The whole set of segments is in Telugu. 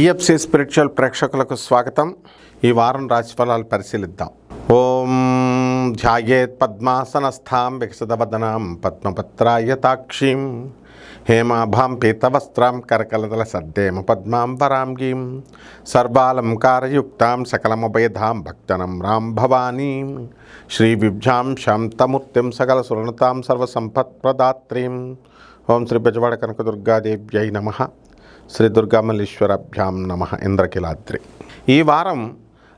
టిఎఫ్సి స్పిరిచువల్ ప్రేక్షకులకు స్వాగతం. ఈ వారం రాశిఫలాలు పరిశీలిద్దాం. ఓం ధ్యాయేత్ పద్మాసనస్థాం వికసితవదనాం పద్మపత్రాయతాక్షీం హేమాభాం పీతవస్త్రాం కరకలదల సద్దేమ పద్మాం వరాంగీం సర్వాలంకారయుక్తాం సకలముభయధాం భక్తనం రాం భవానీం శ్రీవిభ్యాం శాంతమూర్తిం సకల సురనతాం సర్వసంపత్ప్రదాత్రీం. ఓం శ్రీ బెజవాడ కనకదుర్గాదేవ్యై నమః. శ్రీ దుర్గామల్లీశ్వరాభ్యాం నమః. ఇంద్రకిలాద్రి. ఈ వారం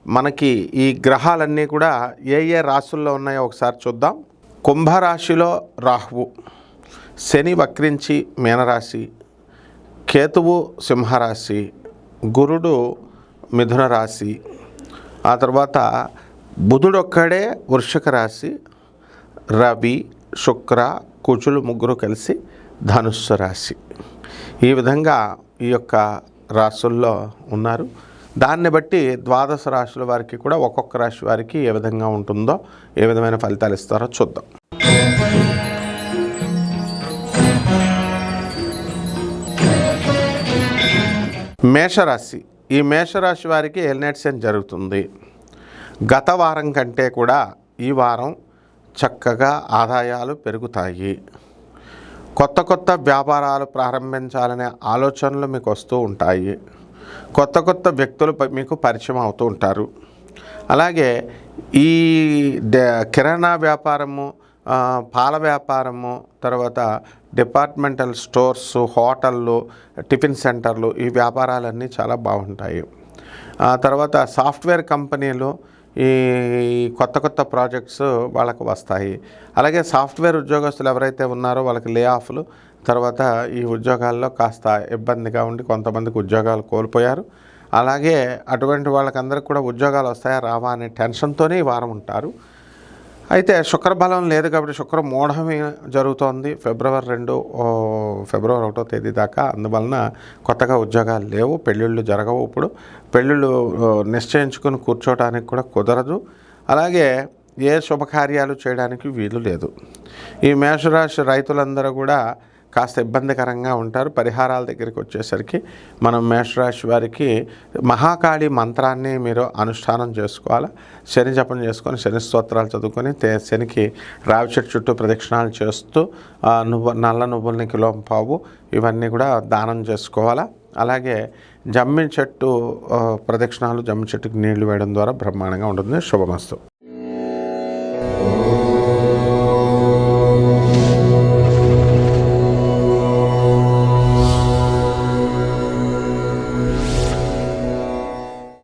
మనకి ఈ గ్రహాలన్నీ కూడా ఏ ఏ రాశుల్లో ఉన్నాయో ఒకసారి చూద్దాం. కుంభరాశిలో రాహువు, శని వక్రించి మీనరాశి, కేతువు సింహరాశి, గురుడు మిథున రాశి, ఆ తర్వాత బుధుడొక్కడే వృశ్చిక రాశి, రవి శుక్ర కుజులు ముగ్గురు కలిసి ధనుస్సు రాశి. ఈ విధంగా ఈ యొక్క రాశుల్లో ఉన్నారు. దాన్ని బట్టి ద్వాదశ రాశుల వారికి కూడా ఒక్కొక్క రాశి వారికి ఏ విధంగా ఉంటుందో, ఏ విధమైన ఫలితాలు ఇస్తారో చూద్దాం. మేషరాశి. ఈ మేషరాశి వారికి ఎల్నెట్ సెన్ జరుగుతుంది. గత వారం కంటే కూడా ఈ వారం చక్కగా ఆదాయాలు పెరుగుతాయి. కొత్త కొత్త వ్యాపారాలు ప్రారంభించాలనే ఆలోచనలు మీకు వస్తూ ఉంటాయి. కొత్త కొత్త వ్యక్తులు మీకు పరిచయం అవుతూ ఉంటారు. అలాగే ఈ కిరాణా వ్యాపారము, పాల వ్యాపారము, తర్వాత డిపార్ట్మెంటల్ స్టోర్స్, హోటళ్ళు, టిఫిన్ సెంటర్లు, ఈ వ్యాపారాలన్నీ చాలా బాగుంటాయి. తర్వాత సాఫ్ట్వేర్ కంపెనీలు, ఈ కొత్త కొత్త ప్రాజెక్ట్స్ వాళ్ళకు వస్తాయి. అలాగే సాఫ్ట్వేర్ ఉద్యోగస్తులు ఎవరైతే ఉన్నారో వాళ్ళకి లే ఆఫ్లు, తర్వాత ఈ ఉద్యోగాల్లో కాస్త ఇబ్బందిగా ఉండి కొంతమందికి ఉద్యోగాలు కోల్పోయారు. అలాగే అటువంటి వాళ్ళకందరికి కూడా ఉద్యోగాలు వస్తాయా రావా అనే టెన్షన్తోనే ఈ వారం ఉంటారు. అయితే శుక్రబలం లేదు కాబట్టి శుక్ర మూఢమి జరుగుతోంది ఫిబ్రవరి 2, ఫిబ్రవరి 1వ తేదీ దాకా. అందువలన కొత్తగా ఉద్యోగాలు లేవు, పెళ్ళిళ్ళు జరగవు. ఇప్పుడు పెళ్ళిళ్ళు నిశ్చయించుకుని కూర్చోవడానికి కూడా కుదరదు. అలాగే ఏ శుభకార్యాలు చేయడానికి వీలు లేదు. ఈ మేషరాశి రైతులందరూ కూడా కాస్త ఇబ్బందికరంగా ఉంటారు. పరిహారాల దగ్గరికి వచ్చేసరికి మనం మేషరాశి వారికి మహాకాళి మంత్రాన్ని మీరు అనుష్ఠానం చేసుకోవాలి. శని జపం చేసుకొని, శని స్తోత్రాలు చదువుకొని, శనికి రావి చెట్టు చుట్టూ ప్రదక్షిణాలు చేస్తూ నల్ల నువ్వుల్ని కిలోంపావు ఇవన్నీ కూడా దానం చేసుకోవాలా. అలాగే జమ్మి చెట్టు ప్రదక్షిణాలు, జమ్మి చెట్టుకి నీళ్లు వేయడం ద్వారా బ్రహ్మాండంగా ఉంటుంది. శుభమస్తు.